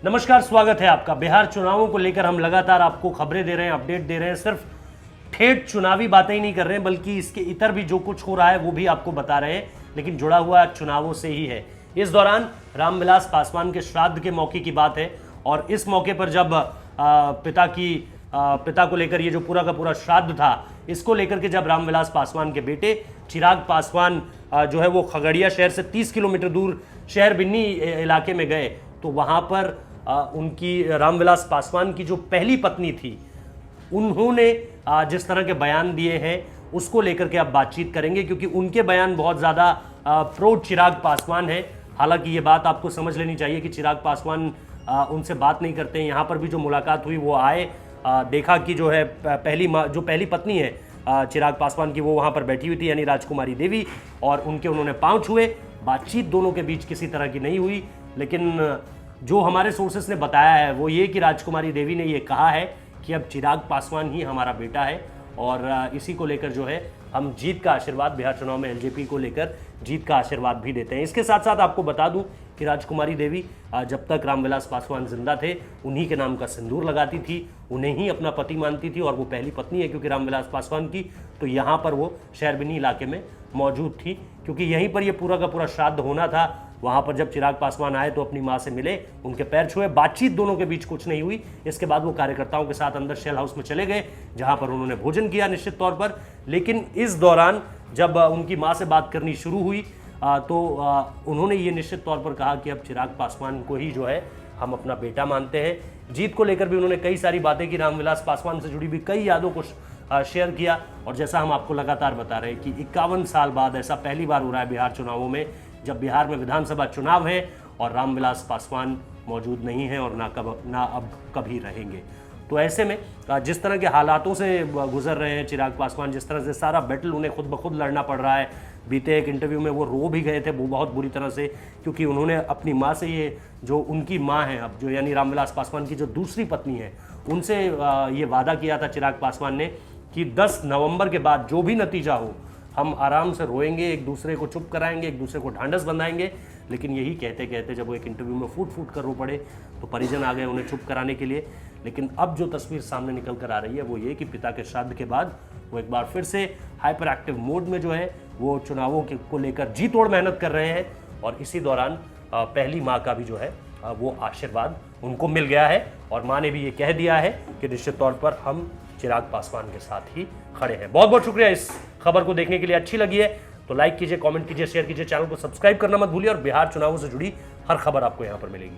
नमस्कार, स्वागत है आपका। बिहार चुनावों को लेकर हम लगातार आपको खबरें दे रहे हैं, अपडेट दे रहे हैं। सिर्फ ठेठ चुनावी बातें ही नहीं कर रहे हैं, बल्कि इसके इतर भी जो कुछ हो रहा है वो भी आपको बता रहे हैं, लेकिन जुड़ा हुआ चुनावों से ही है। इस दौरान रामविलास पासवान के श्राद्ध के मौके की बात है, और इस मौके पर जब पिता को लेकर ये जो पूरा का पूरा श्राद्ध था, इसको लेकर के जब रामविलास पासवान के बेटे चिराग पासवान जो है वो खगड़िया शहर से 30 किलोमीटर दूर शहर बिन्नी इलाके में गए, तो वहाँ पर उनकी रामविलास पासवान की जो पहली पत्नी थी, उन्होंने जिस तरह के बयान दिए हैं उसको लेकर के आप बातचीत करेंगे, क्योंकि उनके बयान बहुत ज़्यादा प्रो चिराग पासवान है। हालांकि ये बात आपको समझ लेनी चाहिए कि चिराग पासवान उनसे बात नहीं करते हैं। यहाँ पर भी जो मुलाकात हुई वो आए, देखा कि जो है पहली पत्नी है चिराग पासवान की, वो वहाँ पर बैठी हुई थी, यानी राजकुमारी देवी, और उन्होंने पाँव छुए। बातचीत दोनों के बीच किसी तरह की नहीं हुई, लेकिन जो हमारे सोर्सेस ने बताया है वो ये कि राजकुमारी देवी ने ये कहा है कि अब चिराग पासवान ही हमारा बेटा है, और इसी को लेकर जो है हम जीत का आशीर्वाद, बिहार चुनाव में एलजेपी को लेकर जीत का आशीर्वाद भी देते हैं। इसके साथ साथ आपको बता दूं कि राजकुमारी देवी जब तक रामविलास पासवान जिंदा थे उन्हीं के नाम का सिंदूर लगाती थी, उन्हें ही अपना पति मानती थी, और वो पहली पत्नी है क्योंकि रामविलास पासवान की, तो यहाँ पर वो शहर बिन्नी इलाके में मौजूद थी, क्योंकि यहीं पर ये पूरा का पूरा श्राद्ध होना था। वहाँ पर जब चिराग पासवान आए तो अपनी माँ से मिले, उनके पैर छुए, बातचीत दोनों के बीच कुछ नहीं हुई। इसके बाद वो कार्यकर्ताओं के साथ अंदर शेल हाउस में चले गए, जहाँ पर उन्होंने भोजन किया निश्चित तौर पर। लेकिन इस दौरान जब उनकी माँ से बात करनी शुरू हुई तो उन्होंने ये निश्चित तौर पर कहा कि अब चिराग पासवान को ही जो है हम अपना बेटा मानते हैं। जीत को लेकर भी उन्होंने कई सारी बातें की, रामविलास पासवान से जुड़ी भी कई यादों को शेयर किया। और जैसा हम आपको लगातार बता रहे हैं कि 51 साल बाद ऐसा पहली बार हो रहा है बिहार चुनावों में, जब बिहार में विधानसभा चुनाव है और रामविलास पासवान मौजूद नहीं है और ना अब कभी रहेंगे। तो ऐसे में जिस तरह के हालातों से गुजर रहे हैं चिराग पासवान, जिस तरह से सारा बैटल उन्हें खुद ब खुद लड़ना पड़ रहा है, बीते एक इंटरव्यू में वो रो भी गए थे वो बहुत बुरी तरह से, क्योंकि उन्होंने अपनी माँ से, ये जो उनकी माँ है अब, जो यानी रामविलास पासवान की जो दूसरी पत्नी है, उनसे ये वादा किया था चिराग पासवान ने कि 10 नवंबर के बाद जो भी नतीजा हो हम आराम से रोएंगे, एक दूसरे को चुप कराएंगे, एक दूसरे को ढांढस बंधाएंगे। लेकिन यही कहते कहते जब वो एक इंटरव्यू में फूट फूट कर रो पड़े तो परिजन आ गए उन्हें चुप कराने के लिए। लेकिन अब जो तस्वीर सामने निकल कर आ रही है वो ये कि पिता के श्राद्ध के बाद वो एक बार फिर से हाइपर एक्टिव मोड में जो है वो चुनावों को लेकर जी तोड़ मेहनत कर रहे हैं, और इसी दौरान पहली माँ का भी जो है वो आशीर्वाद उनको मिल गया है, और माँ ने भी ये कह दिया है कि निश्चित तौर पर हम चिराग पासवान के साथ ही खड़े हैं। बहुत बहुत शुक्रिया इस खबर को देखने के लिए। अच्छी लगी है तो लाइक कीजिए, कमेंट कीजिए, शेयर कीजिए, चैनल को सब्सक्राइब करना मत भूलिए, और बिहार चुनावों से जुड़ी हर खबर आपको यहाँ पर मिलेगी।